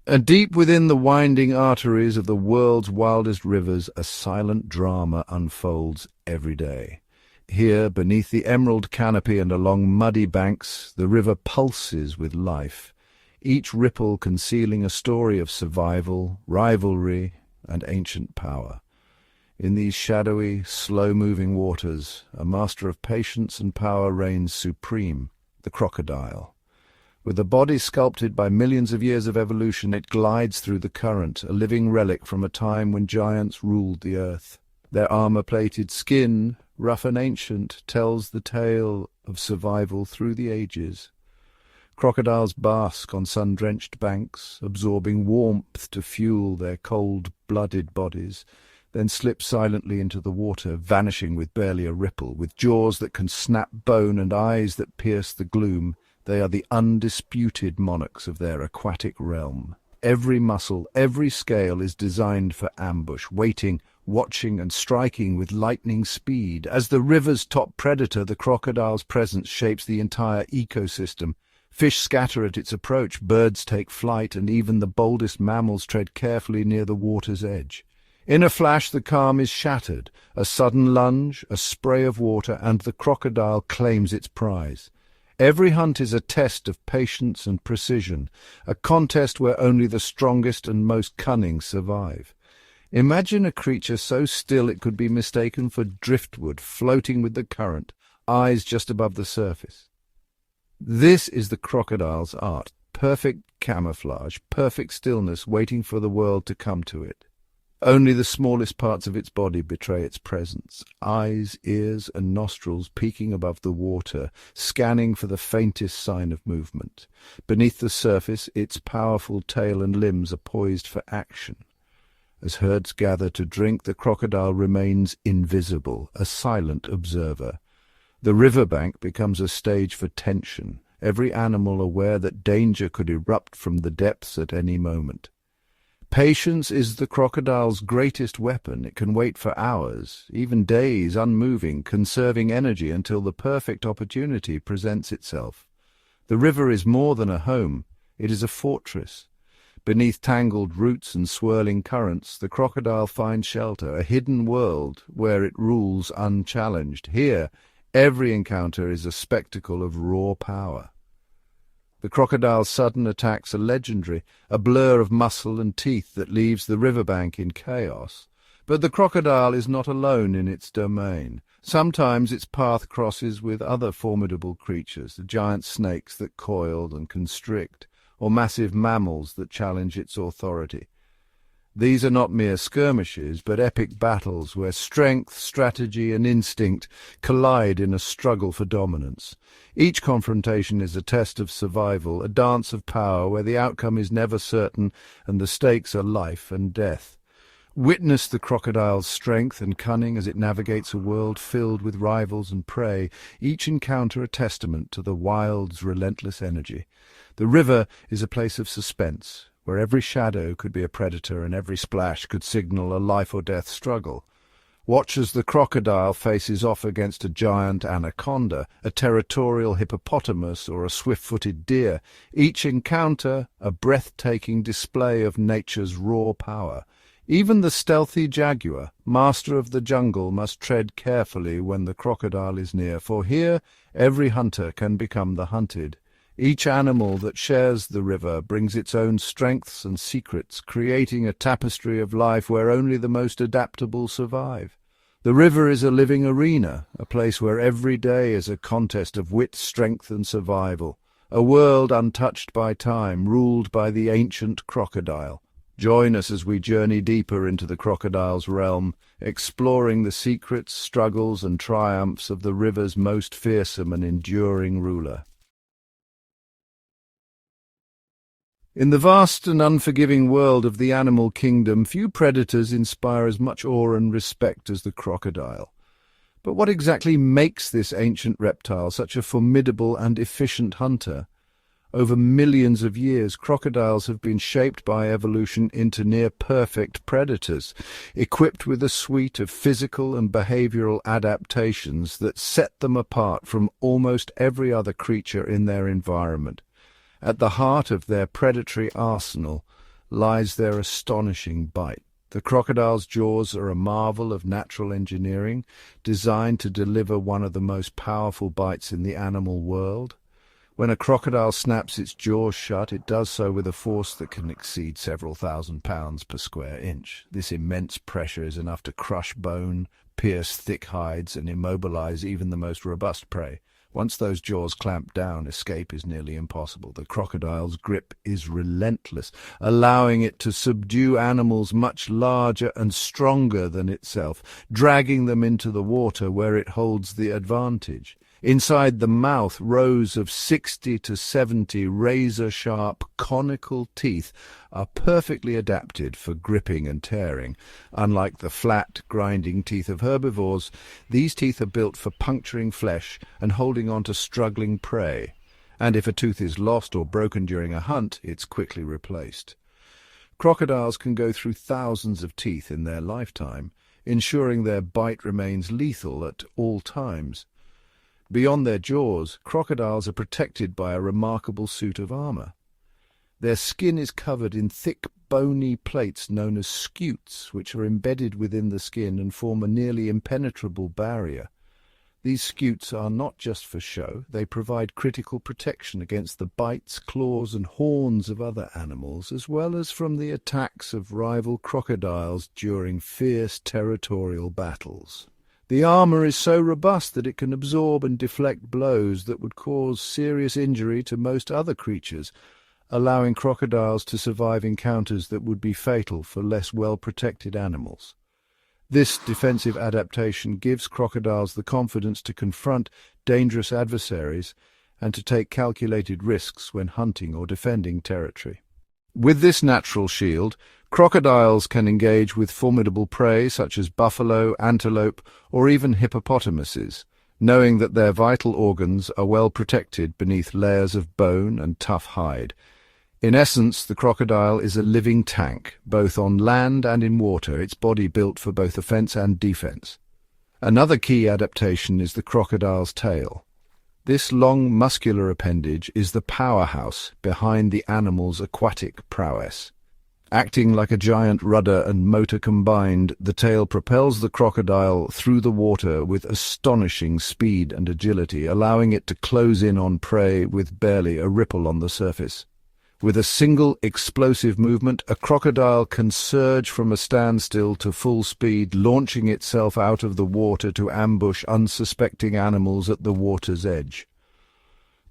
And deep within the winding arteries of the world's wildest rivers, a silent drama unfolds every day. Here, beneath the emerald canopy and along muddy banks, the river pulses with life, each ripple concealing a story of survival, rivalry, and ancient power. In these shadowy, slow-moving waters, a master of patience and power reigns supreme, the crocodile. With a body sculpted by millions of years of evolution, it glides through the current, a living relic from a time when giants ruled the earth. Their armor-plated skin, rough and ancient, tells the tale of survival through the ages. Crocodiles bask on sun-drenched banks, absorbing warmth to fuel their cold-blooded bodies, then slip silently into the water, vanishing with barely a ripple. With jaws that can snap bone and eyes that pierce the gloom, they are the undisputed monarchs of their aquatic realm. Every muscle, every scale is designed for ambush, waiting, watching and striking with lightning speed. As the river's top predator, the crocodile's presence shapes the entire ecosystem. Fish scatter at its approach, birds take flight, and even the boldest mammals tread carefully near the water's edge. In a flash the calm is shattered, a sudden lunge, a spray of water, and the crocodile claims its prize. Every hunt is a test of patience and precision, a contest where only the strongest and most cunning survive. Imagine a creature so still it could be mistaken for driftwood floating with the current, eyes just above the surface. This is the crocodile's art, perfect camouflage, perfect stillness waiting for the world to come to it. Only the smallest parts of its body betray its presence, eyes, ears and nostrils peeking above the water, scanning for the faintest sign of movement. Beneath the surface, its powerful tail and limbs are poised for action. As herds gather to drink, the crocodile remains invisible, a silent observer. The riverbank becomes a stage for tension, every animal aware that danger could erupt from the depths at any moment. Patience is the crocodile's greatest weapon. It can wait for hours, even days, unmoving, conserving energy until the perfect opportunity presents itself. The river is more than a home. It is a fortress. Beneath tangled roots and swirling currents, the crocodile finds shelter, a hidden world where it rules unchallenged. Here, every encounter is a spectacle of raw power. The crocodile's sudden attacks are legendary, a blur of muscle and teeth that leaves the riverbank in chaos. But the crocodile is not alone in its domain. Sometimes its path crosses with other formidable creatures, the giant snakes that coil and constrict, or massive mammals that challenge its authority. These are not mere skirmishes, but epic battles where strength, strategy, and instinct collide in a struggle for dominance. Each confrontation is a test of survival, a dance of power where the outcome is never certain and the stakes are life and death. Witness the crocodile's strength and cunning as it navigates a world filled with rivals and prey, each encounter a testament to the wild's relentless energy. The river is a place of suspense, where every shadow could be a predator and every splash could signal a life-or-death struggle. Watch as the crocodile faces off against a giant anaconda, a territorial hippopotamus, or a swift-footed deer, each encounter a breathtaking display of nature's raw power. Even the stealthy jaguar, master of the jungle, must tread carefully when the crocodile is near, for here every hunter can become the hunted. Each animal that shares the river brings its own strengths and secrets, creating a tapestry of life where only the most adaptable survive. The river is a living arena, a place where every day is a contest of wit, strength and survival, a world untouched by time, ruled by the ancient crocodile. Join us as we journey deeper into the crocodile's realm, exploring the secrets, struggles and triumphs of the river's most fearsome and enduring ruler. In the vast and unforgiving world of the animal kingdom, few predators inspire as much awe and respect as the crocodile. But what exactly makes this ancient reptile such a formidable and efficient hunter? Over millions of years, crocodiles have been shaped by evolution into near-perfect predators, equipped with a suite of physical and behavioral adaptations that set them apart from almost every other creature in their environment. At the heart of their predatory arsenal lies their astonishing bite. The crocodile's jaws are a marvel of natural engineering, designed to deliver one of the most powerful bites in the animal world. When a crocodile snaps its jaws shut, it does so with a force that can exceed several thousand pounds per square inch. This immense pressure is enough to crush bone, pierce thick hides, and immobilize even the most robust prey. Once those jaws clamp down, escape is nearly impossible. The crocodile's grip is relentless, allowing it to subdue animals much larger and stronger than itself, dragging them into the water where it holds the advantage. Inside the mouth, rows of 60 to 70 razor-sharp, conical teeth are perfectly adapted for gripping and tearing. Unlike the flat, grinding teeth of herbivores, these teeth are built for puncturing flesh and holding on to struggling prey. And if a tooth is lost or broken during a hunt, it's quickly replaced. Crocodiles can go through thousands of teeth in their lifetime, ensuring their bite remains lethal at all times. Beyond their jaws, crocodiles are protected by a remarkable suit of armor. Their skin is covered in thick, bony plates known as scutes, which are embedded within the skin and form a nearly impenetrable barrier. These scutes are not just for show, they provide critical protection against the bites, claws, and horns of other animals, as well as from the attacks of rival crocodiles during fierce territorial battles. The armor is so robust that it can absorb and deflect blows that would cause serious injury to most other creatures, allowing crocodiles to survive encounters that would be fatal for less well-protected animals. This defensive adaptation gives crocodiles the confidence to confront dangerous adversaries and to take calculated risks when hunting or defending territory. With this natural shield, crocodiles can engage with formidable prey such as buffalo, antelope, or even hippopotamuses, knowing that their vital organs are well protected beneath layers of bone and tough hide. In essence, the crocodile is a living tank, both on land and in water, its body built for both offense and defense. Another key adaptation is the crocodile's tail. This long, muscular appendage is the powerhouse behind the animal's aquatic prowess. Acting like a giant rudder and motor combined, the tail propels the crocodile through the water with astonishing speed and agility, allowing it to close in on prey with barely a ripple on the surface. With a single explosive movement, a crocodile can surge from a standstill to full speed, launching itself out of the water to ambush unsuspecting animals at the water's edge.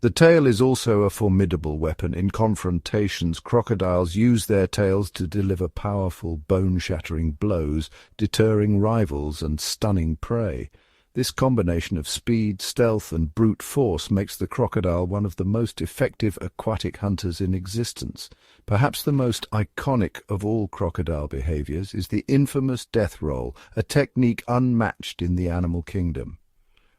The tail is also a formidable weapon. In confrontations, crocodiles use their tails to deliver powerful, bone-shattering blows, deterring rivals and stunning prey. This combination of speed, stealth, and brute force makes the crocodile one of the most effective aquatic hunters in existence. Perhaps the most iconic of all crocodile behaviors is the infamous death roll, a technique unmatched in the animal kingdom.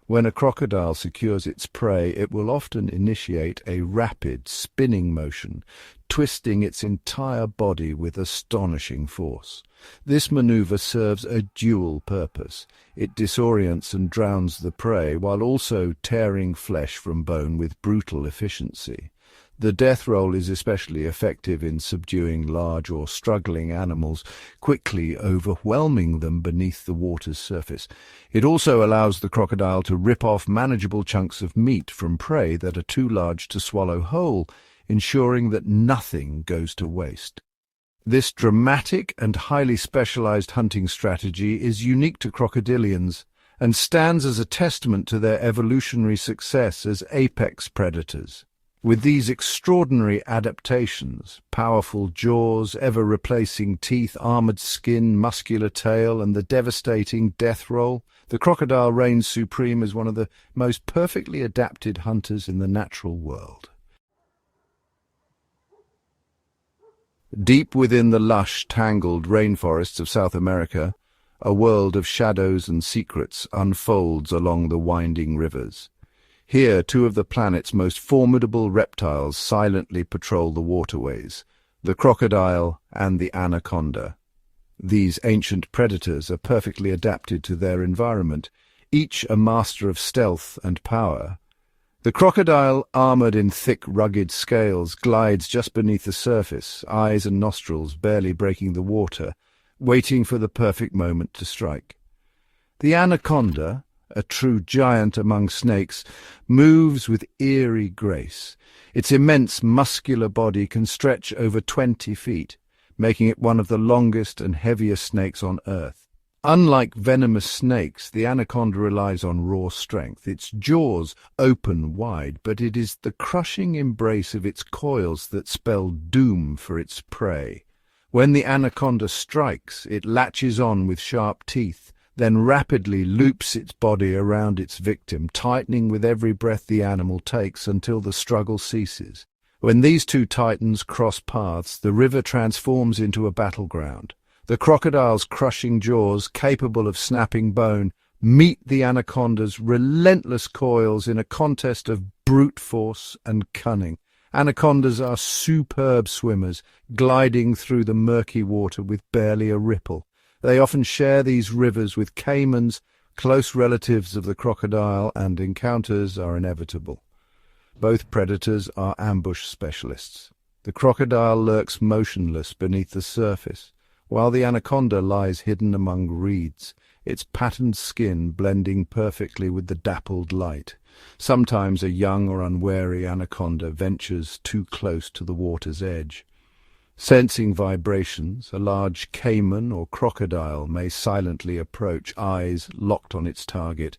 When a crocodile secures its prey, it will often initiate a rapid, spinning motion, twisting its entire body with astonishing force. This maneuver serves a dual purpose. It disorients and drowns the prey, while also tearing flesh from bone with brutal efficiency. The death roll is especially effective in subduing large or struggling animals, quickly overwhelming them beneath the water's surface. It also allows the crocodile to rip off manageable chunks of meat from prey that are too large to swallow whole, ensuring that nothing goes to waste. This dramatic and highly specialized hunting strategy is unique to crocodilians and stands as a testament to their evolutionary success as apex predators. With these extraordinary adaptations, powerful jaws, ever-replacing teeth, armored skin, muscular tail, and the devastating death roll, the crocodile reigns supreme as one of the most perfectly adapted hunters in the natural world. Deep within the lush, tangled rainforests of South America, a world of shadows and secrets unfolds along the winding rivers. Here, two of the planet's most formidable reptiles silently patrol the waterways, the crocodile and the anaconda. These ancient predators are perfectly adapted to their environment, each a master of stealth and power. The crocodile, armored in thick, rugged scales, glides just beneath the surface, eyes and nostrils barely breaking the water, waiting for the perfect moment to strike. The anaconda, a true giant among snakes, moves with eerie grace. Its immense muscular body can stretch over 20 feet, making it one of the longest and heaviest snakes on Earth. Unlike venomous snakes, the anaconda relies on raw strength. Its jaws open wide, but it is the crushing embrace of its coils that spell doom for its prey. When the anaconda strikes, it latches on with sharp teeth, then rapidly loops its body around its victim, tightening with every breath the animal takes until the struggle ceases. When these two titans cross paths, the river transforms into a battleground. The crocodile's crushing jaws, capable of snapping bone, meet the anaconda's relentless coils in a contest of brute force and cunning. Anacondas are superb swimmers, gliding through the murky water with barely a ripple. They often share these rivers with caimans, close relatives of the crocodile, and encounters are inevitable. Both predators are ambush specialists. The crocodile lurks motionless beneath the surface, while the anaconda lies hidden among reeds, its patterned skin blending perfectly with the dappled light. Sometimes a young or unwary anaconda ventures too close to the water's edge. Sensing vibrations, a large caiman or crocodile may silently approach, eyes locked on its target.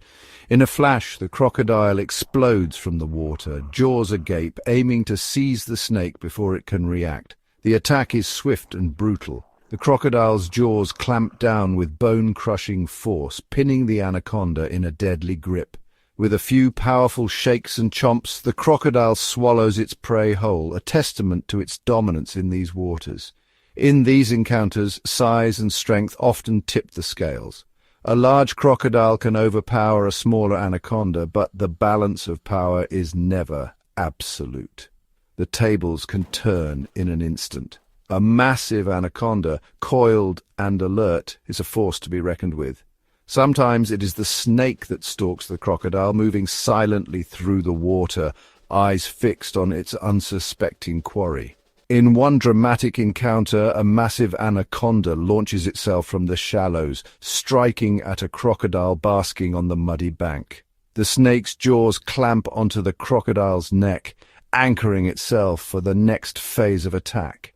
In a flash, the crocodile explodes from the water, jaws agape, aiming to seize the snake before it can react. The attack is swift and brutal. The crocodile's jaws clamp down with bone-crushing force, pinning the anaconda in a deadly grip. With a few powerful shakes and chomps, the crocodile swallows its prey whole, a testament to its dominance in these waters. In these encounters, size and strength often tip the scales. A large crocodile can overpower a smaller anaconda, but the balance of power is never absolute. The tables can turn in an instant. A massive anaconda, coiled and alert, is a force to be reckoned with. Sometimes it is the snake that stalks the crocodile, moving silently through the water, eyes fixed on its unsuspecting quarry. In one dramatic encounter, a massive anaconda launches itself from the shallows, striking at a crocodile basking on the muddy bank. The snake's jaws clamp onto the crocodile's neck, anchoring itself for the next phase of attack.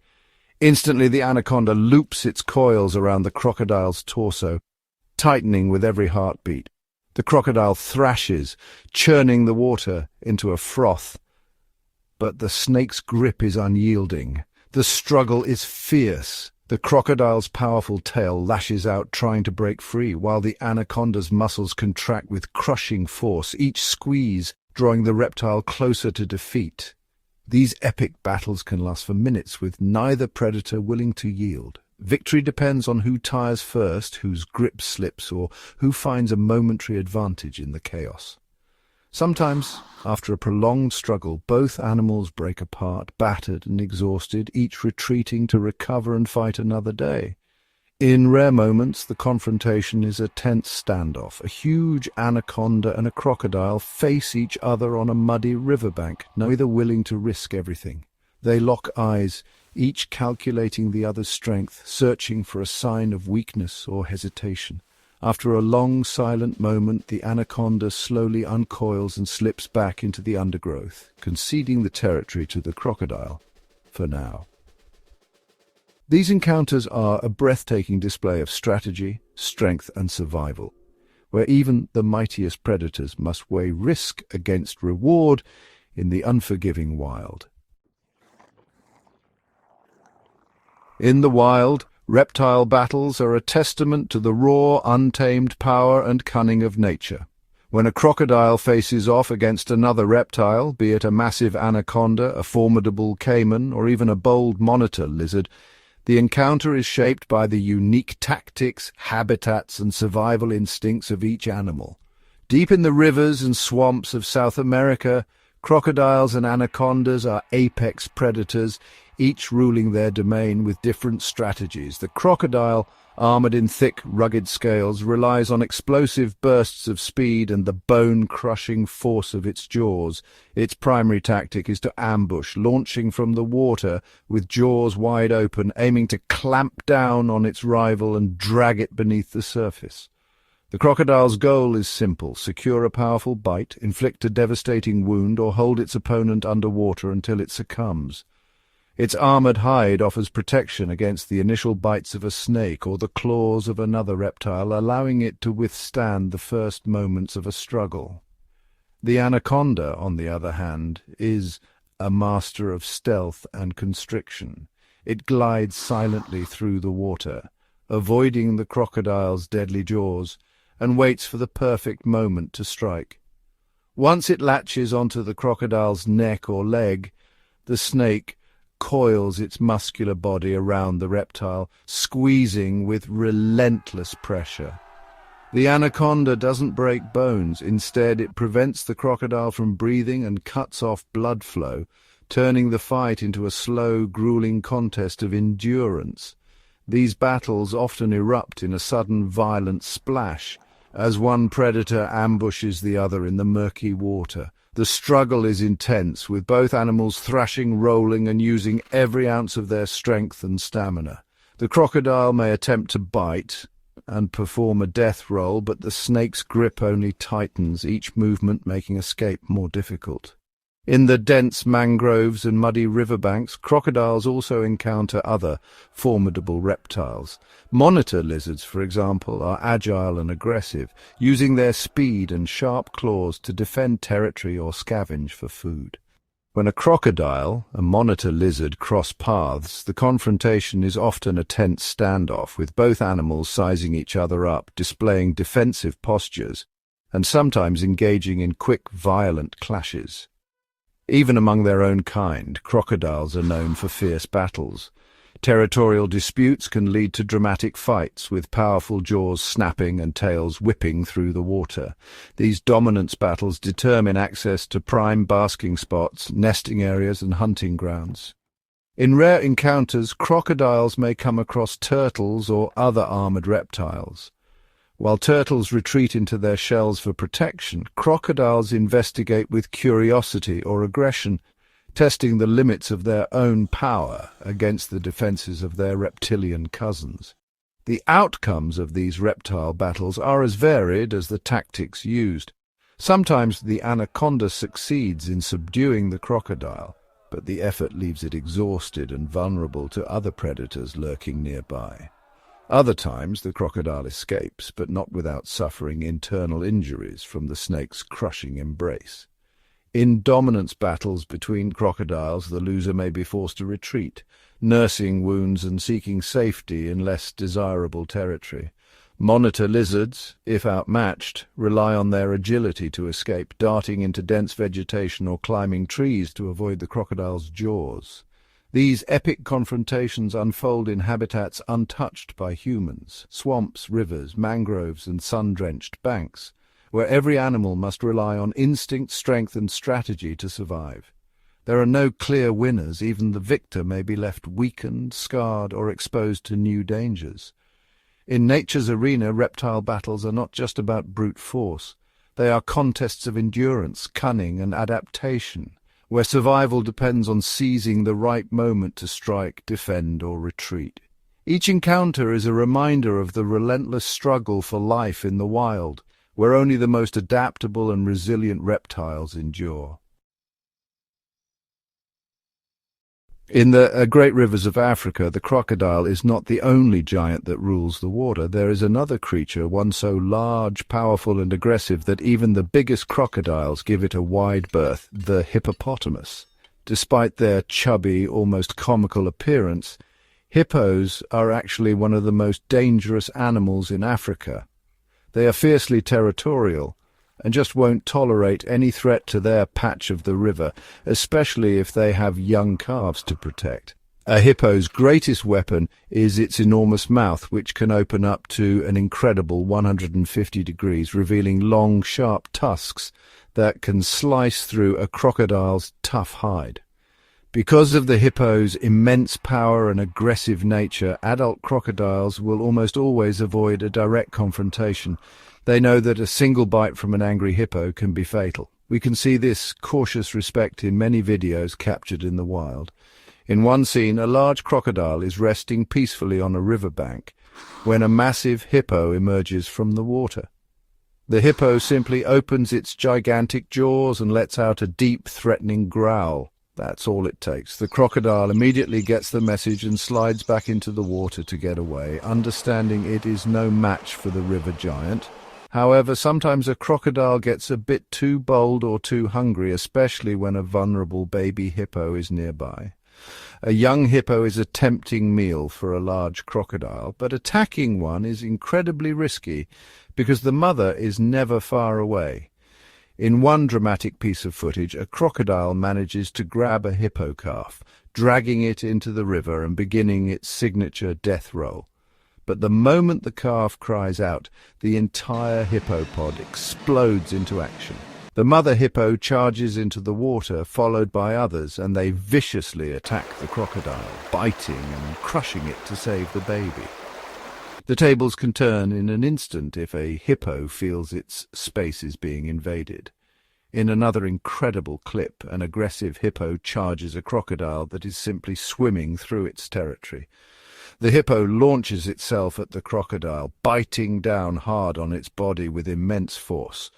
Instantly, the anaconda loops its coils around the crocodile's torso, tightening with every heartbeat. The crocodile thrashes, churning the water into a froth. But the snake's grip is unyielding. The struggle is fierce. The crocodile's powerful tail lashes out, trying to break free, while the anaconda's muscles contract with crushing force, each squeeze drawing the reptile closer to defeat. These epic battles can last for minutes, with neither predator willing to yield. Victory depends on who tires first, whose grip slips, or who finds a momentary advantage in the chaos. Sometimes, after a prolonged struggle, both animals break apart, battered and exhausted, each retreating to recover and fight another day. In rare moments, the confrontation is a tense standoff. A huge anaconda and a crocodile face each other on a muddy riverbank, neither willing to risk everything. They lock eyes, each calculating the other's strength, searching for a sign of weakness or hesitation. After a long, silent moment, the anaconda slowly uncoils and slips back into the undergrowth, conceding the territory to the crocodile, for now. These encounters are a breathtaking display of strategy, strength, and survival, where even the mightiest predators must weigh risk against reward in the unforgiving wild. In the wild, reptile battles are a testament to the raw, untamed power and cunning of nature. When a crocodile faces off against another reptile, be it a massive anaconda, a formidable caiman, or even a bold monitor lizard, the encounter is shaped by the unique tactics, habitats, and survival instincts of each animal. Deep in the rivers and swamps of South America, crocodiles and anacondas are apex predators, each ruling their domain with different strategies. The crocodile, armored in thick, rugged scales, relies on explosive bursts of speed and the bone-crushing force of its jaws. Its primary tactic is to ambush, launching from the water with jaws wide open, aiming to clamp down on its rival and drag it beneath the surface. The crocodile's goal is simple: secure a powerful bite, inflict a devastating wound, or hold its opponent underwater until it succumbs. Its armored hide offers protection against the initial bites of a snake or the claws of another reptile, allowing it to withstand the first moments of a struggle. The anaconda, on the other hand, is a master of stealth and constriction. It glides silently through the water, avoiding the crocodile's deadly jaws, and waits for the perfect moment to strike. Once it latches onto the crocodile's neck or leg, the snake coils its muscular body around the reptile, squeezing with relentless pressure. The anaconda doesn't break bones. Instead, it prevents the crocodile from breathing and cuts off blood flow, turning the fight into a slow, grueling contest of endurance. These battles often erupt in a sudden, violent splash, as one predator ambushes the other in the murky water. The struggle is intense, with both animals thrashing, rolling, and using every ounce of their strength and stamina. The crocodile may attempt to bite and perform a death roll, but the snake's grip only tightens, each movement making escape more difficult. In the dense mangroves and muddy riverbanks, crocodiles also encounter other formidable reptiles. Monitor lizards, for example, are agile and aggressive, using their speed and sharp claws to defend territory or scavenge for food. When a crocodile, a monitor lizard, cross paths, the confrontation is often a tense standoff, with both animals sizing each other up, displaying defensive postures, and sometimes engaging in quick, violent clashes. Even among their own kind, crocodiles are known for fierce battles. Territorial disputes can lead to dramatic fights, with powerful jaws snapping and tails whipping through the water. These dominance battles determine access to prime basking spots, nesting areas, and hunting grounds. In rare encounters, crocodiles may come across turtles or other armored reptiles. While turtles retreat into their shells for protection, crocodiles investigate with curiosity or aggression, testing the limits of their own power against the defenses of their reptilian cousins. The outcomes of these reptile battles are as varied as the tactics used. Sometimes the anaconda succeeds in subduing the crocodile, but the effort leaves it exhausted and vulnerable to other predators lurking nearby. Other times the crocodile escapes, but not without suffering internal injuries from the snake's crushing embrace. In dominance battles between crocodiles, the loser may be forced to retreat, nursing wounds and seeking safety in less desirable territory. Monitor lizards, if outmatched, rely on their agility to escape, darting into dense vegetation or climbing trees to avoid the crocodile's jaws. These epic confrontations unfold in habitats untouched by humans: swamps, rivers, mangroves, and sun-drenched banks, where every animal must rely on instinct, strength, and strategy to survive. There are no clear winners. Even the victor may be left weakened, scarred, or exposed to new dangers. In nature's arena, reptile battles are not just about brute force. They are contests of endurance, cunning, and adaptation, where survival depends on seizing the right moment to strike, defend, or retreat. Each encounter is a reminder of the relentless struggle for life in the wild, where only the most adaptable and resilient reptiles endure. In the great rivers of Africa, the crocodile is not the only giant that rules the water. There is another creature, one so large, powerful, and aggressive that even the biggest crocodiles give it a wide berth: the hippopotamus. Despite their chubby, almost comical appearance, hippos are actually one of the most dangerous animals in Africa. They are fiercely territorial and just won't tolerate any threat to their patch of the river, especially if they have young calves to protect. A hippo's greatest weapon is its enormous mouth, which can open up to an incredible 150 degrees, revealing long, sharp tusks that can slice through a crocodile's tough hide. Because of the hippo's immense power and aggressive nature, adult crocodiles will almost always avoid a direct confrontation. They know that a single bite from an angry hippo can be fatal. We can see this cautious respect in many videos captured in the wild. In one scene, a large crocodile is resting peacefully on a riverbank when a massive hippo emerges from the water. The hippo simply opens its gigantic jaws and lets out a deep, threatening growl. That's all it takes. The crocodile immediately gets the message and slides back into the water to get away, understanding it is no match for the river giant. However, sometimes a crocodile gets a bit too bold or too hungry, especially when a vulnerable baby hippo is nearby. A young hippo is a tempting meal for a large crocodile, but attacking one is incredibly risky because the mother is never far away. In one dramatic piece of footage, a crocodile manages to grab a hippo calf, dragging it into the river and beginning its signature death roll. But the moment the calf cries out, the entire hippopod explodes into action. The mother hippo charges into the water, followed by others, and they viciously attack the crocodile, biting and crushing it to save the baby. The tables can turn in an instant if a hippo feels its space is being invaded. In another incredible clip, an aggressive hippo charges a crocodile that is simply swimming through its territory. The hippo launches itself at the crocodile, biting down hard on its body with immense force.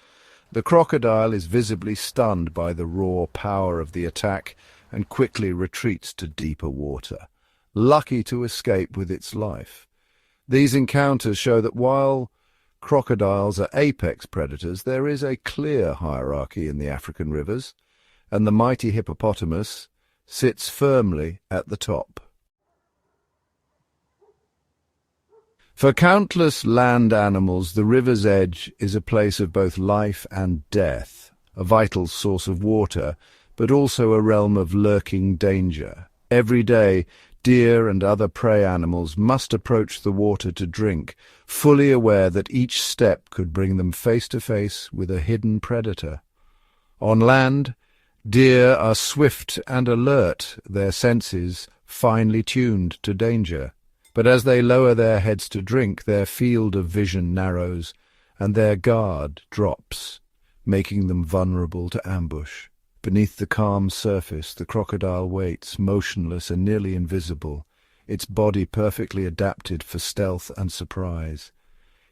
The crocodile is visibly stunned by the raw power of the attack and quickly retreats to deeper water, lucky to escape with its life. These encounters show that while crocodiles are apex predators, there is a clear hierarchy in the African rivers, and the mighty hippopotamus sits firmly at the top. For countless land animals, the river's edge is a place of both life and death, a vital source of water, but also a realm of lurking danger. Every day, deer and other prey animals must approach the water to drink, fully aware that each step could bring them face to face with a hidden predator. On land, deer are swift and alert, their senses finely tuned to danger. But as they lower their heads to drink, their field of vision narrows, and their guard drops, making them vulnerable to ambush. Beneath the calm surface, the crocodile waits, motionless and nearly invisible, its body perfectly adapted for stealth and surprise.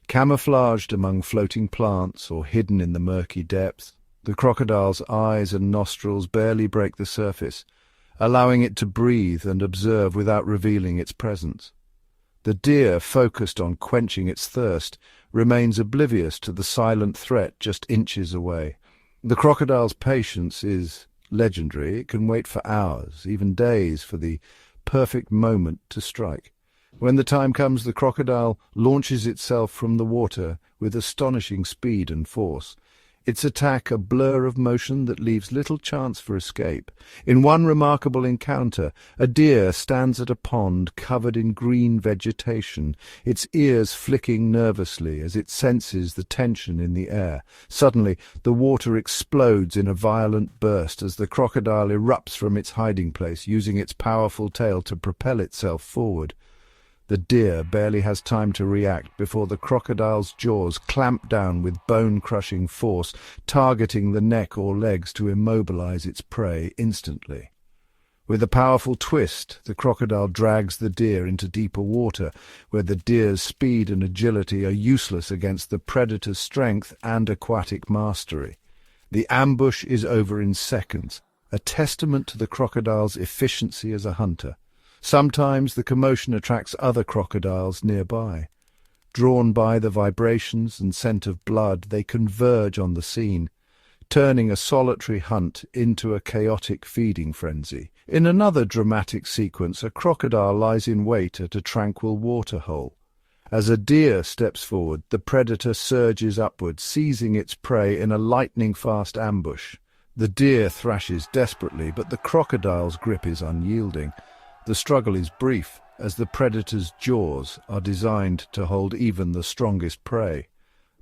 Camouflaged among floating plants or hidden in the murky depths, the crocodile's eyes and nostrils barely break the surface, allowing it to breathe and observe without revealing its presence. The deer, focused on quenching its thirst, remains oblivious to the silent threat just inches away. The crocodile's patience is legendary. It can wait for hours, even days, for the perfect moment to strike. When the time comes, the crocodile launches itself from the water with astonishing speed and force, its attack a blur of motion that leaves little chance for escape. In one remarkable encounter, a deer stands at a pond covered in green vegetation, its ears flicking nervously as it senses the tension in the air. Suddenly, the water explodes in a violent burst as the crocodile erupts from its hiding place, using its powerful tail to propel itself forward. The deer barely has time to react before the crocodile's jaws clamp down with bone-crushing force, targeting the neck or legs to immobilize its prey instantly. With a powerful twist, the crocodile drags the deer into deeper water, where the deer's speed and agility are useless against the predator's strength and aquatic mastery. The ambush is over in seconds, a testament to the crocodile's efficiency as a hunter. Sometimes the commotion attracts other crocodiles nearby. Drawn by the vibrations and scent of blood, they converge on the scene, turning a solitary hunt into a chaotic feeding frenzy. In another dramatic sequence, a crocodile lies in wait at a tranquil waterhole. As a deer steps forward, the predator surges upward, seizing its prey in a lightning-fast ambush. The deer thrashes desperately, but the crocodile's grip is unyielding. The struggle is brief, as the predator's jaws are designed to hold even the strongest prey.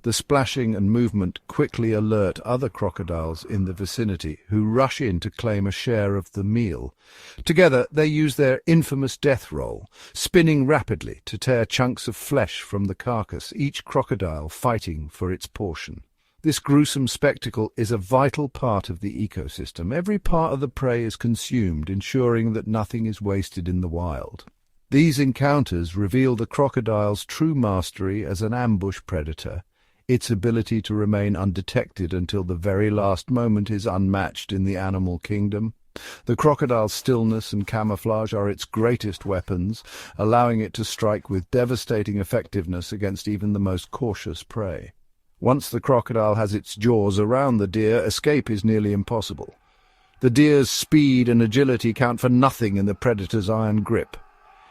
The splashing and movement quickly alert other crocodiles in the vicinity, who rush in to claim a share of the meal. Together they use their infamous death roll, spinning rapidly to tear chunks of flesh from the carcass, each crocodile fighting for its portion. This gruesome spectacle is a vital part of the ecosystem. Every part of the prey is consumed, ensuring that nothing is wasted in the wild. These encounters reveal the crocodile's true mastery as an ambush predator. Its ability to remain undetected until the very last moment is unmatched in the animal kingdom. The crocodile's stillness and camouflage are its greatest weapons, allowing it to strike with devastating effectiveness against even the most cautious prey. Once the crocodile has its jaws around the deer, escape is nearly impossible. The deer's speed and agility count for nothing in the predator's iron grip.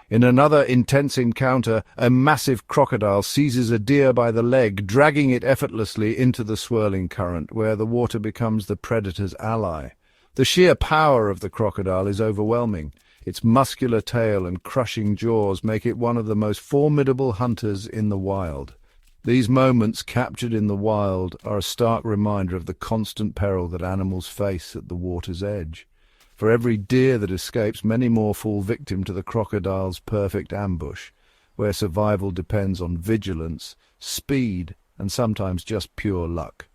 In another intense encounter, a massive crocodile seizes a deer by the leg, dragging it effortlessly into the swirling current, where the water becomes the predator's ally. The sheer power of the crocodile is overwhelming. Its muscular tail and crushing jaws make it one of the most formidable hunters in the wild. These moments captured in the wild are a stark reminder of the constant peril that animals face at the water's edge. For every deer that escapes, many more fall victim to the crocodile's perfect ambush, where survival depends on vigilance, speed, and sometimes just pure luck.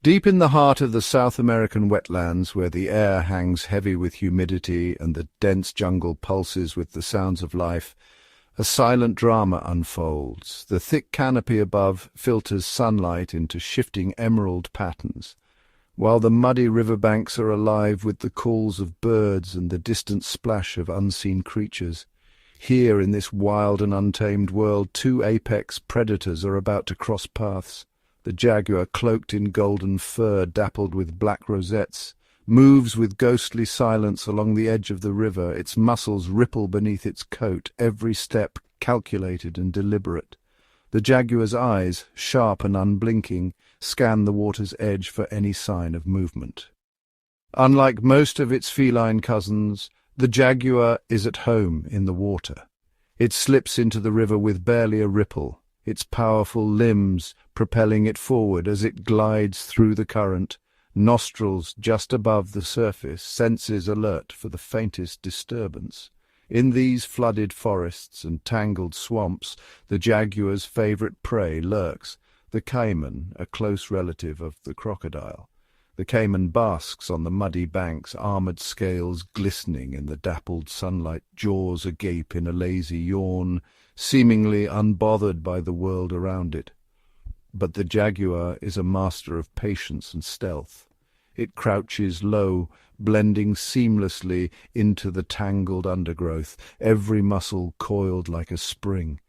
Deep in the heart of the South American wetlands, where the air hangs heavy with humidity and the dense jungle pulses with the sounds of life, a silent drama unfolds. The thick canopy above filters sunlight into shifting emerald patterns, while the muddy riverbanks are alive with the calls of birds and the distant splash of unseen creatures. Here, in this wild and untamed world, two apex predators are about to cross paths. The jaguar, cloaked in golden fur dappled with black rosettes, moves with ghostly silence along the edge of the river. Its muscles ripple beneath its coat, every step calculated and deliberate. The jaguar's eyes, sharp and unblinking, scan the water's edge for any sign of movement. Unlike most of its feline cousins, the jaguar is at home in the water. It slips into the river with barely a ripple, its powerful limbs propelling it forward as it glides through the current, nostrils just above the surface, senses alert for the faintest disturbance. In these flooded forests and tangled swamps, the jaguar's favorite prey lurks, the caiman, a close relative of the crocodile. The caiman basks on the muddy banks, armored scales glistening in the dappled sunlight, jaws agape in a lazy yawn, seemingly unbothered by the world around it. But the jaguar is a master of patience and stealth. It crouches low, blending seamlessly into the tangled undergrowth, every muscle coiled like a spring.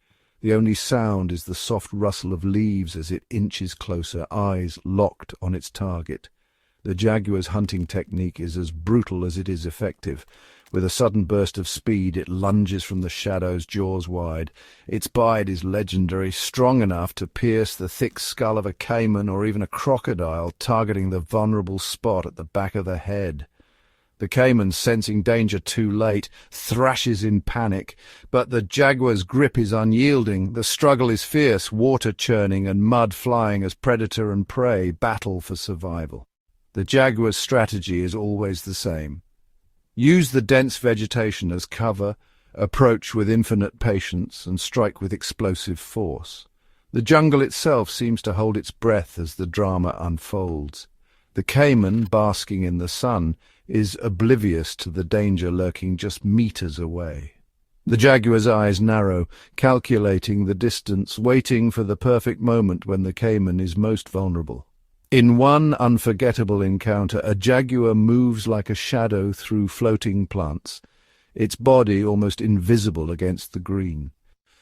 The only sound is the soft rustle of leaves as it inches closer, eyes locked on its target. The jaguar's hunting technique is as brutal as it is effective. With a sudden burst of speed, it lunges from the shadows, jaws wide. Its bite is legendary, strong enough to pierce the thick skull of a caiman or even a crocodile, targeting the vulnerable spot at the back of the head. The caiman, sensing danger too late, thrashes in panic, but the jaguar's grip is unyielding. The struggle is fierce, water churning and mud flying as predator and prey battle for survival. The jaguar's strategy is always the same. Use the dense vegetation as cover, approach with infinite patience, and strike with explosive force. The jungle itself seems to hold its breath as the drama unfolds. The caiman, basking in the sun, is oblivious to the danger lurking just meters away. The jaguar's eyes narrow, calculating the distance, waiting for the perfect moment when the caiman is most vulnerable. In one unforgettable encounter, a jaguar moves like a shadow through floating plants, its body almost invisible against the green.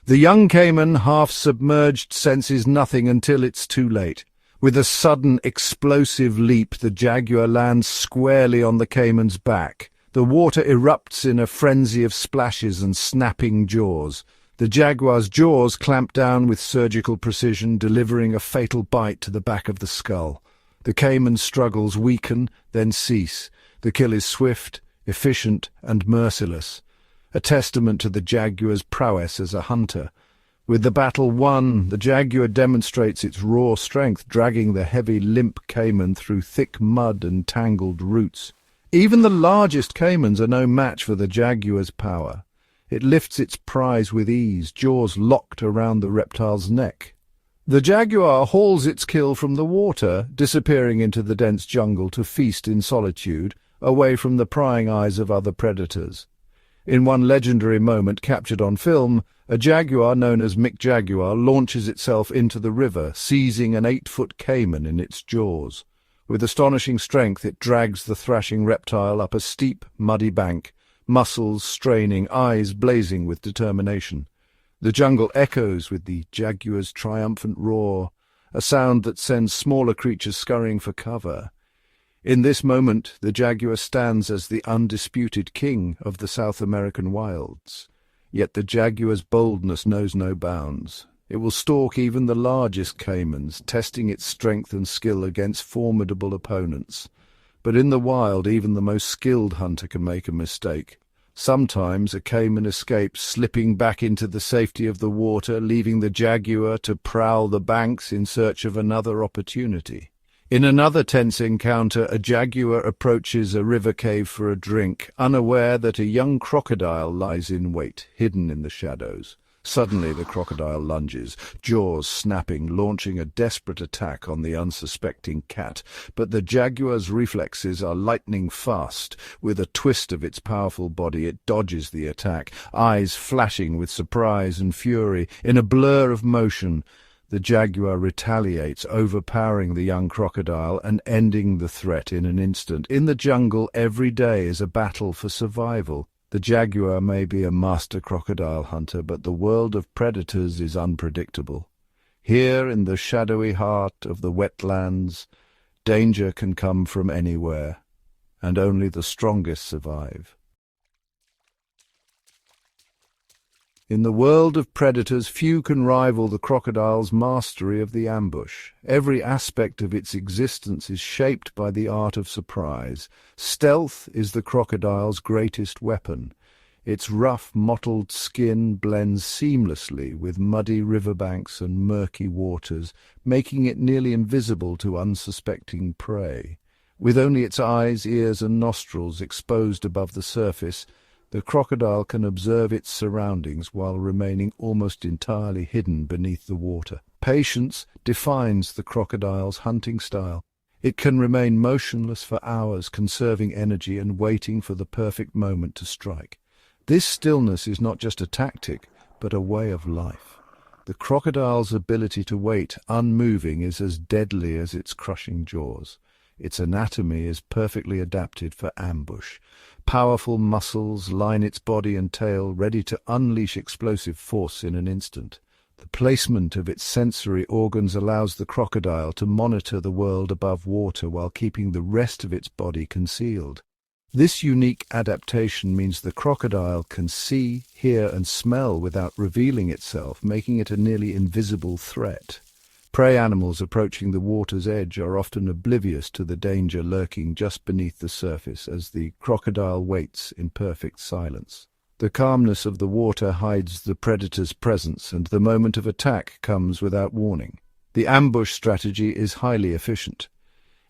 The young caiman, half submerged, senses nothing until it's too late. With a sudden, explosive leap, the jaguar lands squarely on the caiman's back. The water erupts in a frenzy of splashes and snapping jaws. The jaguar's jaws clamp down with surgical precision, delivering a fatal bite to the back of the skull. The caiman's struggles weaken, then cease. The kill is swift, efficient, and merciless, a testament to the jaguar's prowess as a hunter. With the battle won, the jaguar demonstrates its raw strength, dragging the heavy, limp caiman through thick mud and tangled roots. Even the largest caimans are no match for the jaguar's power. It lifts its prize with ease, jaws locked around the reptile's neck. The jaguar hauls its kill from the water, disappearing into the dense jungle to feast in solitude, away from the prying eyes of other predators. In one legendary moment captured on film, a jaguar known as Mick Jaguar launches itself into the river, seizing an 8-foot caiman in its jaws. With astonishing strength it drags the thrashing reptile up a steep, muddy bank, muscles straining, eyes blazing with determination. The jungle echoes with the jaguar's triumphant roar, a sound that sends smaller creatures scurrying for cover. In this moment, the jaguar stands as the undisputed king of the South American wilds. Yet the jaguar's boldness knows no bounds. It will stalk even the largest caimans, testing its strength and skill against formidable opponents. But in the wild, even the most skilled hunter can make a mistake. Sometimes a caiman escapes, slipping back into the safety of the water, leaving the jaguar to prowl the banks in search of another opportunity. In another tense encounter, a jaguar approaches a river cave for a drink, unaware that a young crocodile lies in wait, hidden in the shadows. Suddenly the crocodile lunges, jaws snapping, launching a desperate attack on the unsuspecting cat. But the jaguar's reflexes are lightning fast. With a twist of its powerful body, it dodges the attack, eyes flashing with surprise and fury. In a blur of motion, the jaguar retaliates, overpowering the young crocodile and ending the threat in an instant. In the jungle, every day is a battle for survival. The jaguar may be a master crocodile hunter, but the world of predators is unpredictable. Here, in the shadowy heart of the wetlands, danger can come from anywhere, and only the strongest survive. In the world of predators, few can rival the crocodile's mastery of the ambush. Every aspect of its existence is shaped by the art of surprise. Stealth is the crocodile's greatest weapon. Its rough, mottled skin blends seamlessly with muddy riverbanks and murky waters, making it nearly invisible to unsuspecting prey. With only its eyes, ears, and nostrils exposed above the surface, the crocodile can observe its surroundings while remaining almost entirely hidden beneath the water. Patience defines the crocodile's hunting style. It can remain motionless for hours, conserving energy and waiting for the perfect moment to strike. This stillness is not just a tactic, but a way of life. The crocodile's ability to wait, unmoving, is as deadly as its crushing jaws. Its anatomy is perfectly adapted for ambush. Powerful muscles line its body and tail, ready to unleash explosive force in an instant. The placement of its sensory organs allows the crocodile to monitor the world above water while keeping the rest of its body concealed. This unique adaptation means the crocodile can see, hear, and smell without revealing itself, making it a nearly invisible threat. Prey animals approaching the water's edge are often oblivious to the danger lurking just beneath the surface as the crocodile waits in perfect silence. The calmness of the water hides the predator's presence, and the moment of attack comes without warning. The ambush strategy is highly efficient.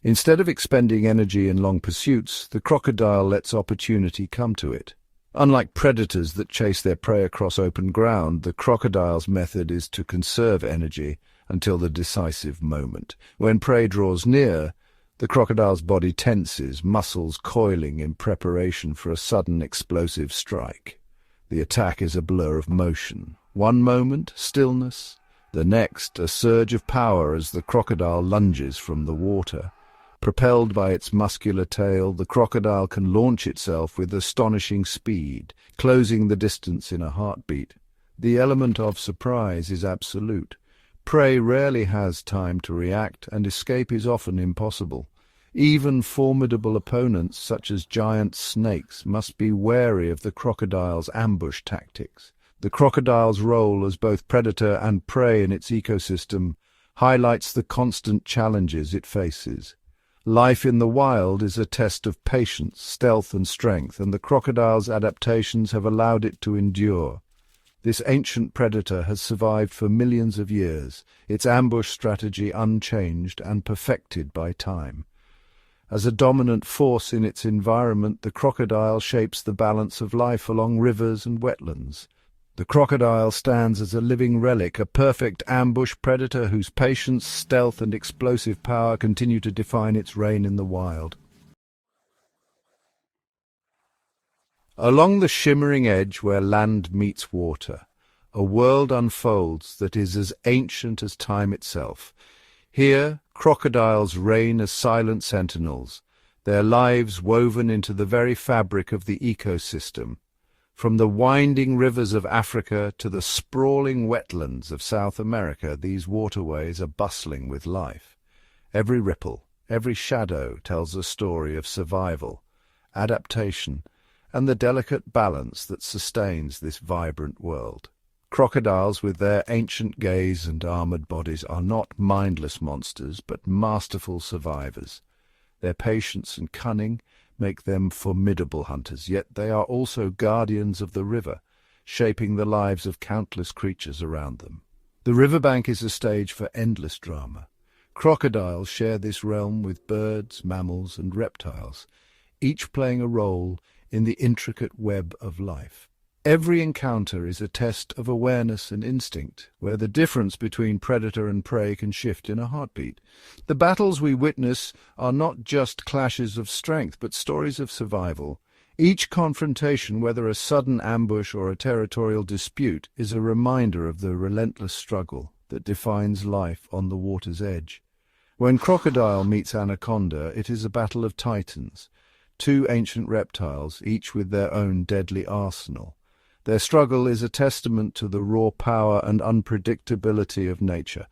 Instead of expending energy in long pursuits, the crocodile lets opportunity come to it. Unlike predators that chase their prey across open ground, the crocodile's method is to conserve energy until the decisive moment. When prey draws near, the crocodile's body tenses, muscles coiling in preparation for a sudden explosive strike. The attack is a blur of motion. One moment, stillness. The next, a surge of power as the crocodile lunges from the water. Propelled by its muscular tail, the crocodile can launch itself with astonishing speed, closing the distance in a heartbeat. The element of surprise is absolute. Prey rarely has time to react, and escape is often impossible. Even formidable opponents, such as giant snakes, must be wary of the crocodile's ambush tactics. The crocodile's role as both predator and prey in its ecosystem highlights the constant challenges it faces. Life in the wild is a test of patience, stealth, and strength, and the crocodile's adaptations have allowed it to endure. This ancient predator has survived for millions of years, its ambush strategy unchanged and perfected by time. As a dominant force in its environment, the crocodile shapes the balance of life along rivers and wetlands. The crocodile stands as a living relic, a perfect ambush predator whose patience, stealth, and explosive power continue to define its reign in the wild. Along the shimmering edge where land meets water, a world unfolds that is as ancient as time itself. Here, crocodiles reign as silent sentinels, their lives woven into the very fabric of the ecosystem. From the winding rivers of Africa to the sprawling wetlands of South America, these waterways are bustling with life. Every ripple, every shadow tells a story of survival, adaptation, and the delicate balance that sustains this vibrant world. Crocodiles, with their ancient gaze and armored bodies, are not mindless monsters, but masterful survivors. Their patience and cunning make them formidable hunters, yet they are also guardians of the river, shaping the lives of countless creatures around them. The riverbank is a stage for endless drama. Crocodiles share this realm with birds, mammals, and reptiles, each playing a role in the intricate web of life. Every encounter is a test of awareness and instinct, where the difference between predator and prey can shift in a heartbeat. The battles we witness are not just clashes of strength, but stories of survival. Each confrontation, whether a sudden ambush or a territorial dispute, is a reminder of the relentless struggle that defines life on the water's edge. When Crocodile meets Anaconda, it is a battle of titans, two ancient reptiles, each with their own deadly arsenal. Their struggle is a testament to the raw power and unpredictability of nature.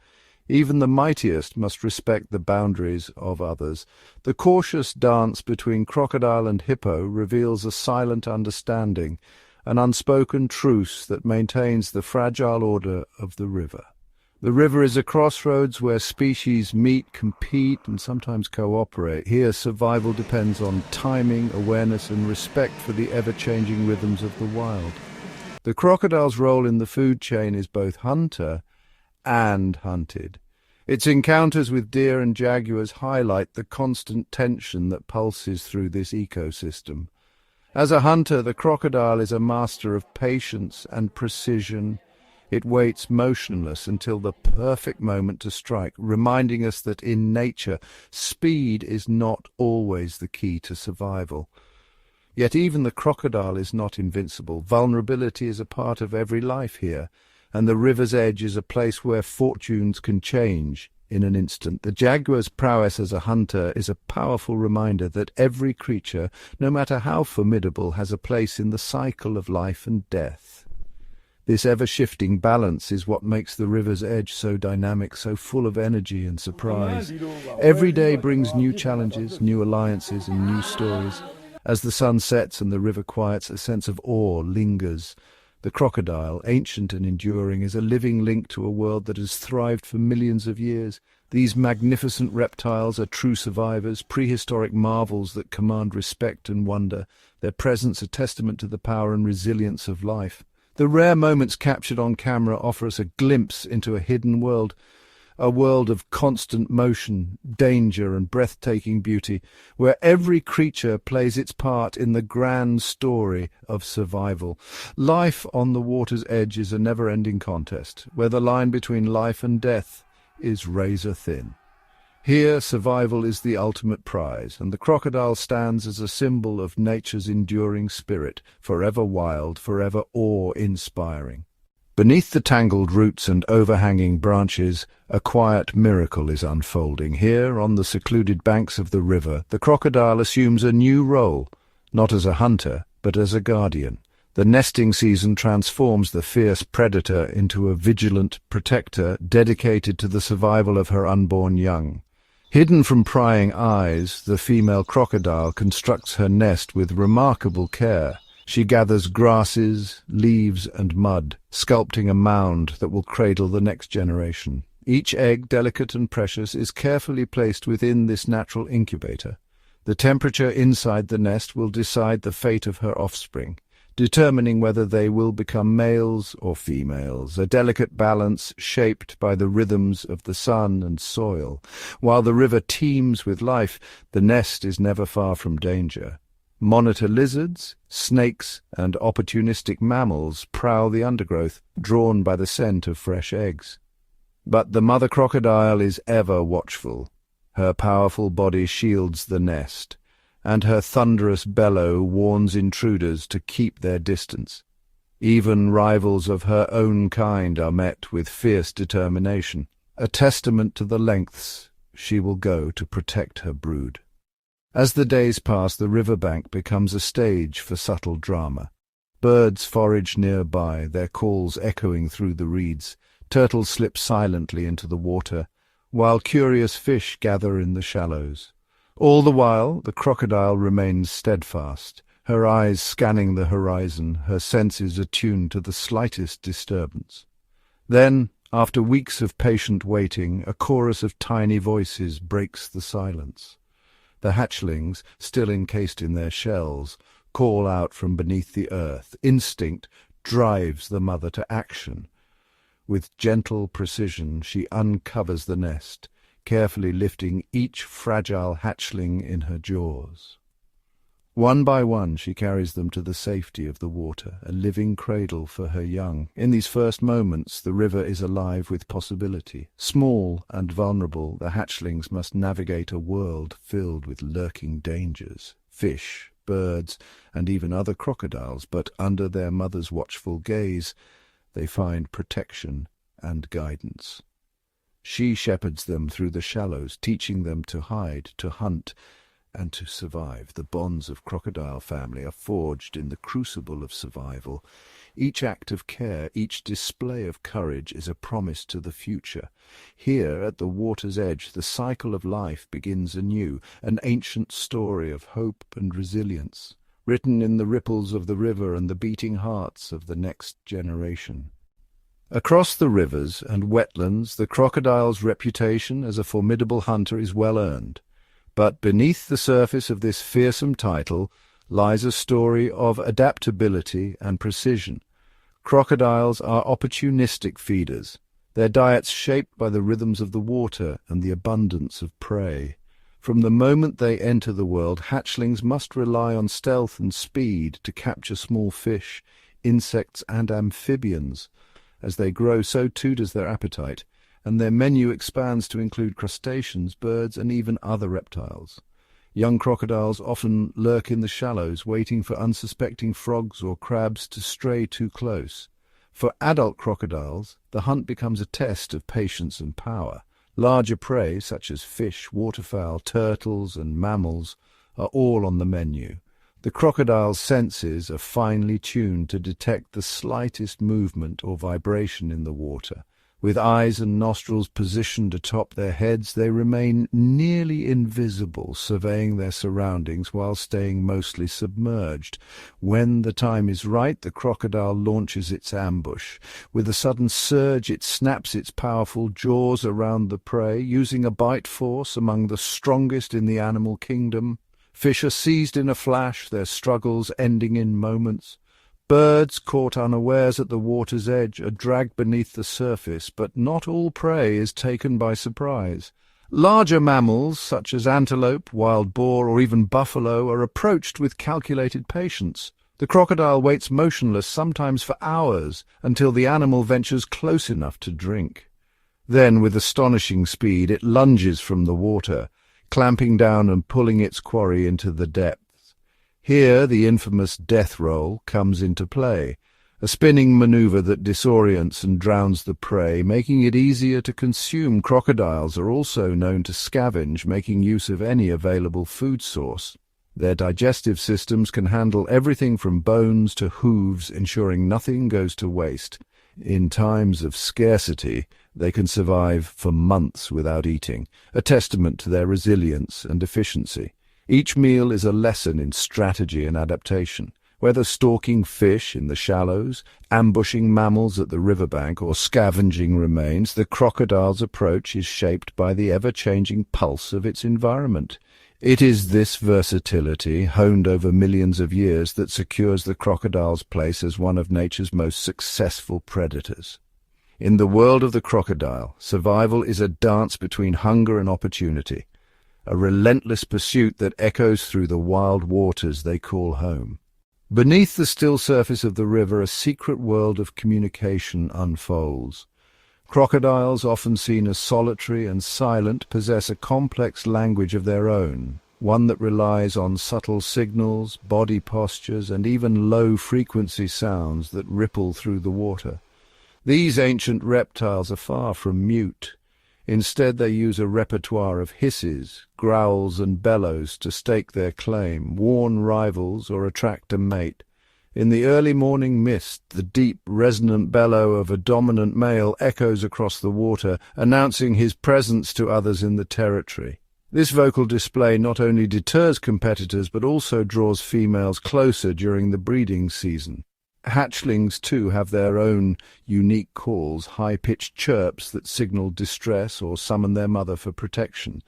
Even the mightiest must respect the boundaries of others. The cautious dance between Crocodile and Hippo reveals a silent understanding, an unspoken truce that maintains the fragile order of the river. The river is a crossroads where species meet, compete, and sometimes cooperate. Here, survival depends on timing, awareness, and respect for the ever-changing rhythms of the wild. The crocodile's role in the food chain is both hunter and hunted. Its encounters with deer and jaguars highlight the constant tension that pulses through this ecosystem. As a hunter, the crocodile is a master of patience and precision. It waits motionless until the perfect moment to strike, reminding us that in nature, speed is not always the key to survival. Yet even the crocodile is not invincible. Vulnerability is a part of every life here, and the river's edge is a place where fortunes can change in an instant. The jaguar's prowess as a hunter is a powerful reminder that every creature, no matter how formidable, has a place in the cycle of life and death. This ever-shifting balance is what makes the river's edge so dynamic, so full of energy and surprise. Every day brings new challenges, new alliances, and new stories. As the sun sets and the river quiets, a sense of awe lingers. The crocodile, ancient and enduring, is a living link to a world that has thrived for millions of years. These magnificent reptiles are true survivors, prehistoric marvels that command respect and wonder, their presence a testament to the power and resilience of life. The rare moments captured on camera offer us a glimpse into a hidden world, a world of constant motion, danger, and breathtaking beauty, where every creature plays its part in the grand story of survival. Life on the water's edge is a never-ending contest, where the line between life and death is razor-thin. Here, survival is the ultimate prize, and the crocodile stands as a symbol of nature's enduring spirit, forever wild, forever awe-inspiring. Beneath the tangled roots and overhanging branches, a quiet miracle is unfolding. Here, on the secluded banks of the river, the crocodile assumes a new role, not as a hunter, but as a guardian. The nesting season transforms the fierce predator into a vigilant protector dedicated to the survival of her unborn young. Hidden from prying eyes, the female crocodile constructs her nest with remarkable care. She gathers grasses, leaves, and mud, sculpting a mound that will cradle the next generation. Each egg, delicate and precious, is carefully placed within this natural incubator. The temperature inside the nest will decide the fate of her offspring. determining whether they will become males or females, a delicate balance shaped by the rhythms of the sun and soil. While the river teems with life, the nest is never far from danger. Monitor lizards, snakes, and opportunistic mammals prowl the undergrowth, drawn by the scent of fresh eggs. But the mother crocodile is ever watchful. Her powerful body shields the nest, and her thunderous bellow warns intruders to keep their distance. Even rivals of her own kind are met with fierce determination, a testament to the lengths she will go to protect her brood. As the days pass, the riverbank becomes a stage for subtle drama. Birds forage nearby, their calls echoing through the reeds. Turtles slip silently into the water, while curious fish gather in the shallows. All the while, the crocodile remains steadfast, her eyes scanning the horizon, her senses attuned to the slightest disturbance. Then, after weeks of patient waiting, a chorus of tiny voices breaks the silence. The hatchlings, still encased in their shells, call out from beneath the earth. Instinct drives the mother to action. With gentle precision, she uncovers the nest, carefully lifting each fragile hatchling in her jaws. One by one she carries them to the safety of the water, a living cradle for her young. In these first moments the river is alive with possibility. Small and vulnerable, the hatchlings must navigate a world filled with lurking dangers, fish, birds, and even other crocodiles, but under their mother's watchful gaze they find protection and guidance. She shepherds them through the shallows, teaching them to hide, to hunt, and to survive. The bonds of crocodile family are forged in the crucible of survival. Each act of care, each display of courage is a promise to the future. Here, at the water's edge, the cycle of life begins anew, an ancient story of hope and resilience, written in the ripples of the river and the beating hearts of the next generation. Across the rivers and wetlands, the crocodile's reputation as a formidable hunter is well earned. But beneath the surface of this fearsome title lies a story of adaptability and precision. Crocodiles are opportunistic feeders, their diets shaped by the rhythms of the water and the abundance of prey. From the moment they enter the world, hatchlings must rely on stealth and speed to capture small fish, insects, and amphibians. As they grow, so too does their appetite, and their menu expands to include crustaceans, birds, and even other reptiles. Young crocodiles often lurk in the shallows, waiting for unsuspecting frogs or crabs to stray too close. For adult crocodiles, the hunt becomes a test of patience and power. Larger prey, such as fish, waterfowl, turtles, and mammals, are all on the menu. The crocodile's senses are finely tuned to detect the slightest movement or vibration in the water. With eyes and nostrils positioned atop their heads, they remain nearly invisible, surveying their surroundings while staying mostly submerged. When the time is right, the crocodile launches its ambush. With a sudden surge, it snaps its powerful jaws around the prey, using a bite force among the strongest in the animal kingdom. Fish are seized in a flash, their struggles ending in moments. Birds, caught unawares at the water's edge, are dragged beneath the surface, but not all prey is taken by surprise. Larger mammals, such as antelope, wild boar, or even buffalo, are approached with calculated patience. The crocodile waits motionless, sometimes for hours, until the animal ventures close enough to drink. Then, with astonishing speed, it lunges from the water, clamping down and pulling its quarry into the depths. Here the infamous death roll comes into play, a spinning maneuver that disorients and drowns the prey, making it easier to consume. Crocodiles are also known to scavenge, making use of any available food source. Their digestive systems can handle everything from bones to hooves, ensuring nothing goes to waste. In times of scarcity, they can survive for months without eating, a testament to their resilience and efficiency. Each meal is a lesson in strategy and adaptation. Whether stalking fish in the shallows, ambushing mammals at the riverbank, or scavenging remains, the crocodile's approach is shaped by the ever-changing pulse of its environment. It is this versatility, honed over millions of years, that secures the crocodile's place as one of nature's most successful predators. In the world of the crocodile, survival is a dance between hunger and opportunity, a relentless pursuit that echoes through the wild waters they call home. Beneath the still surface of the river, a secret world of communication unfolds. Crocodiles, often seen as solitary and silent, possess a complex language of their own, one that relies on subtle signals, body postures, and even low-frequency sounds that ripple through the water. These ancient reptiles are far from mute. Instead, they use a repertoire of hisses, growls, and bellows to stake their claim, warn rivals, or attract a mate. In the early morning mist, the deep, resonant bellow of a dominant male echoes across the water, announcing his presence to others in the territory. This vocal display not only deters competitors but also draws females closer during the breeding season. Hatchlings, too, have their own unique calls, high-pitched chirps that signal distress or summon their mother for protection.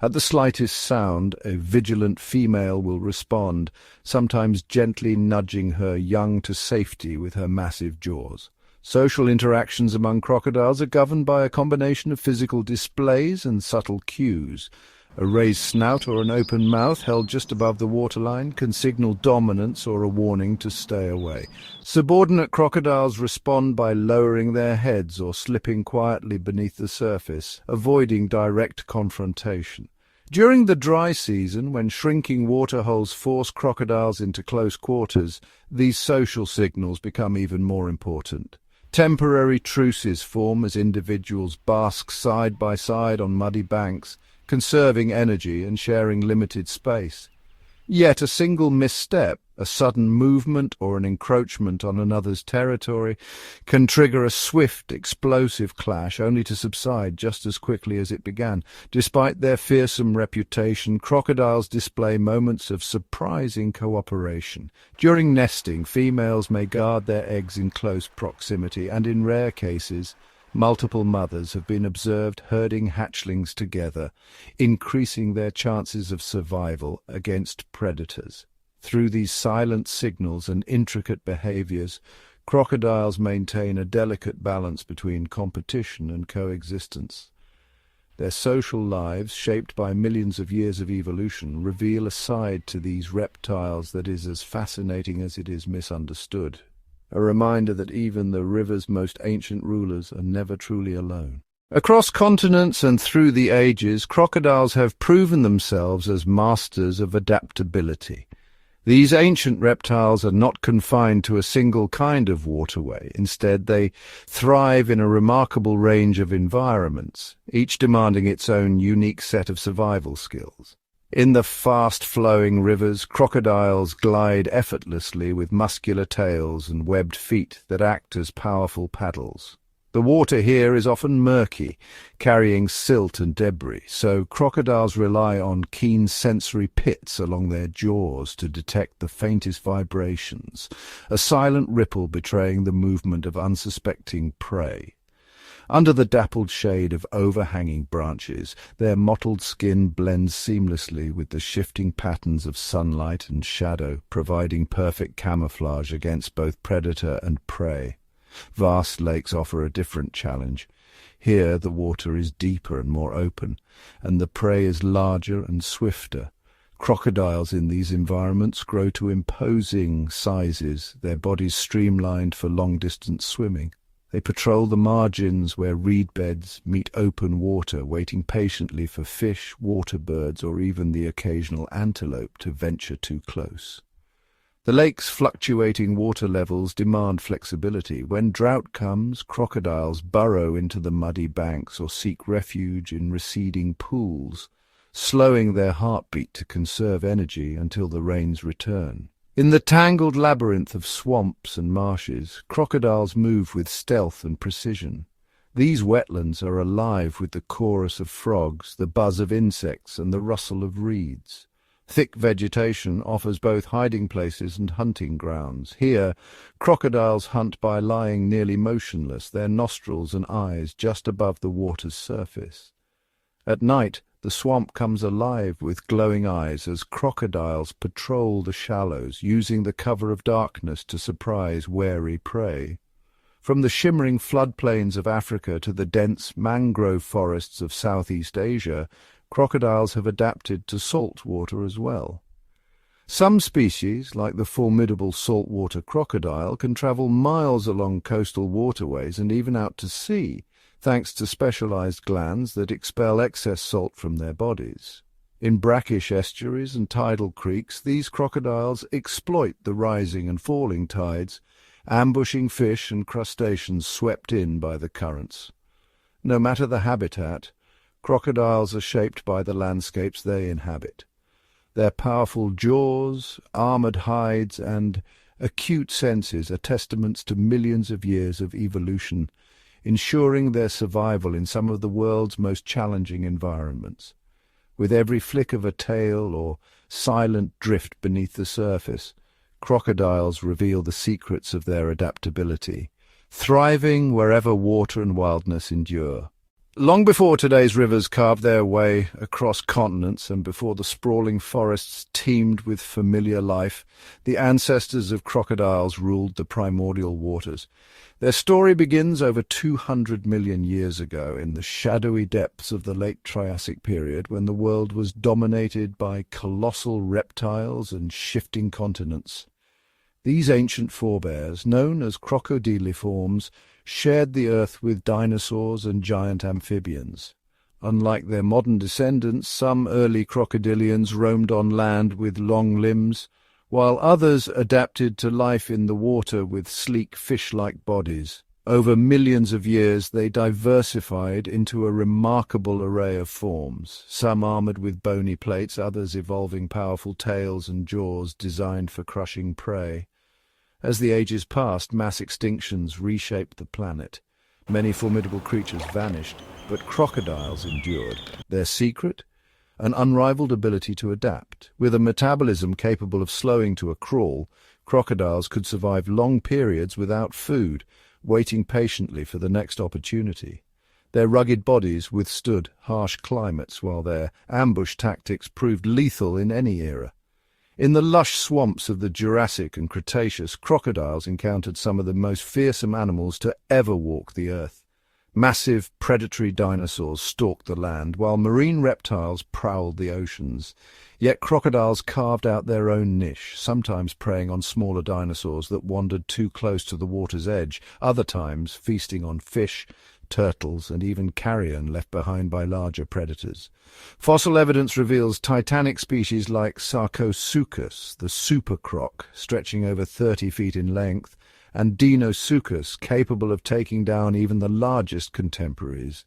At the slightest sound, a vigilant female will respond, sometimes gently nudging her young to safety with her massive jaws. Social interactions among crocodiles are governed by a combination of physical displays and subtle cues. A raised snout or an open mouth held just above the waterline can signal dominance or a warning to stay away. Subordinate crocodiles respond by lowering their heads or slipping quietly beneath the surface, avoiding direct confrontation. During the dry season, when shrinking waterholes force crocodiles into close quarters, these social signals become even more important. Temporary truces form as individuals bask side by side on muddy banks, conserving energy and sharing limited space. Yet a single misstep, a sudden movement or an encroachment on another's territory, can trigger a swift, explosive clash, only to subside just as quickly as it began. Despite their fearsome reputation, crocodiles display moments of surprising cooperation. During nesting, females may guard their eggs in close proximity, and in rare cases, multiple mothers have been observed herding hatchlings together, increasing their chances of survival against predators. Through these silent signals and intricate behaviors, crocodiles maintain a delicate balance between competition and coexistence. Their social lives, shaped by millions of years of evolution, reveal a side to these reptiles that is as fascinating as it is misunderstood. A reminder that even the river's most ancient rulers are never truly alone. Across continents and through the ages, crocodiles have proven themselves as masters of adaptability. These ancient reptiles are not confined to a single kind of waterway. Instead, they thrive in a remarkable range of environments, each demanding its own unique set of survival skills. In the fast-flowing rivers, crocodiles glide effortlessly with muscular tails and webbed feet that act as powerful paddles. The water here is often murky, carrying silt and debris, so crocodiles rely on keen sensory pits along their jaws to detect the faintest vibrations, a silent ripple betraying the movement of unsuspecting prey. Under the dappled shade of overhanging branches, their mottled skin blends seamlessly with the shifting patterns of sunlight and shadow, providing perfect camouflage against both predator and prey. Vast lakes offer a different challenge. Here the water is deeper and more open, and the prey is larger and swifter. Crocodiles in these environments grow to imposing sizes, their bodies streamlined for long-distance swimming. They patrol the margins where reed beds meet open water, waiting patiently for fish, water birds, or even the occasional antelope to venture too close. The lake's fluctuating water levels demand flexibility. When drought comes, crocodiles burrow into the muddy banks or seek refuge in receding pools, slowing their heartbeat to conserve energy until the rains return. In the tangled labyrinth of swamps and marshes, crocodiles move with stealth and precision. These wetlands are alive with the chorus of frogs, the buzz of insects, and the rustle of reeds. Thick vegetation offers both hiding places and hunting grounds. Here, crocodiles hunt by lying nearly motionless, their nostrils and eyes just above the water's surface. At night, The swamp comes alive with glowing eyes as crocodiles patrol the shallows, using the cover of darkness to surprise wary prey. From the shimmering floodplains of Africa to the dense mangrove forests of Southeast Asia, crocodiles have adapted to salt water as well. Some species, like the formidable saltwater crocodile, can travel miles along coastal waterways and even out to sea, thanks to specialized glands that expel excess salt from their bodies. In brackish estuaries and tidal creeks, these crocodiles exploit the rising and falling tides, ambushing fish and crustaceans swept in by the currents. No matter the habitat, crocodiles are shaped by the landscapes they inhabit. Their powerful jaws, armored hides, and acute senses are testaments to millions of years of evolution, ensuring their survival in some of the world's most challenging environments. With every flick of a tail or silent drift beneath the surface, crocodiles reveal the secrets of their adaptability, thriving wherever water and wildness endure. Long before today's rivers carved their way across continents and before the sprawling forests teemed with familiar life, the ancestors of crocodiles ruled the primordial waters. Their story begins over 200 million years ago in the shadowy depths of the late Triassic period, when the world was dominated by colossal reptiles and shifting continents. These ancient forebears, known as crocodiliforms, shared the earth with dinosaurs and giant amphibians. Unlike their modern descendants, some early crocodilians roamed on land with long limbs, while others adapted to life in the water with sleek fish-like bodies. Over millions of years they diversified into a remarkable array of forms, some armored with bony plates, others evolving powerful tails and jaws designed for crushing prey. As the ages passed, mass extinctions reshaped the planet. Many formidable creatures vanished, but crocodiles endured. Their secret? An unrivaled ability to adapt. With a metabolism capable of slowing to a crawl, crocodiles could survive long periods without food, waiting patiently for the next opportunity. Their rugged bodies withstood harsh climates, while their ambush tactics proved lethal in any era. In the lush swamps of the Jurassic and Cretaceous, crocodiles encountered some of the most fearsome animals to ever walk the earth. Massive predatory dinosaurs stalked the land, while marine reptiles prowled the oceans. Yet crocodiles carved out their own niche, sometimes preying on smaller dinosaurs that wandered too close to the water's edge, other times feasting on fish, turtles, and even carrion left behind by larger predators. Fossil evidence reveals titanic species like Sarcosuchus, the super croc, stretching over 30 feet in length, and Deinosuchus, capable of taking down even the largest contemporaries.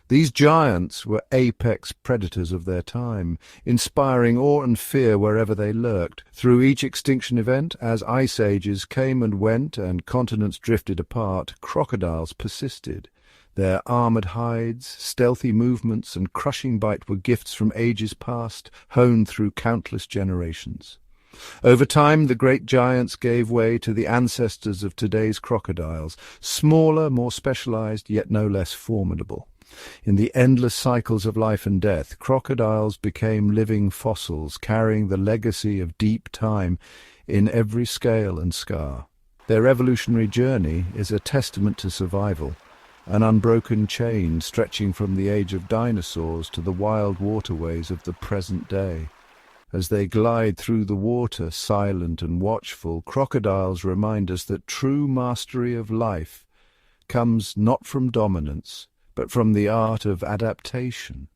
These giants were apex predators of their time, inspiring awe and fear wherever they lurked. Through each extinction event, as ice ages came and went and continents drifted apart, crocodiles persisted. Their armored hides, stealthy movements, and crushing bite were gifts from ages past, honed through countless generations. Over time, the great giants gave way to the ancestors of today's crocodiles, smaller, more specialized, yet no less formidable. In the endless cycles of life and death, crocodiles became living fossils, carrying the legacy of deep time in every scale and scar. Their evolutionary journey is a testament to survival, an unbroken chain stretching from the age of dinosaurs to the wild waterways of the present day. As they glide through the water, silent and watchful, crocodiles remind us that true mastery of life comes not from dominance, but from the art of adaptation.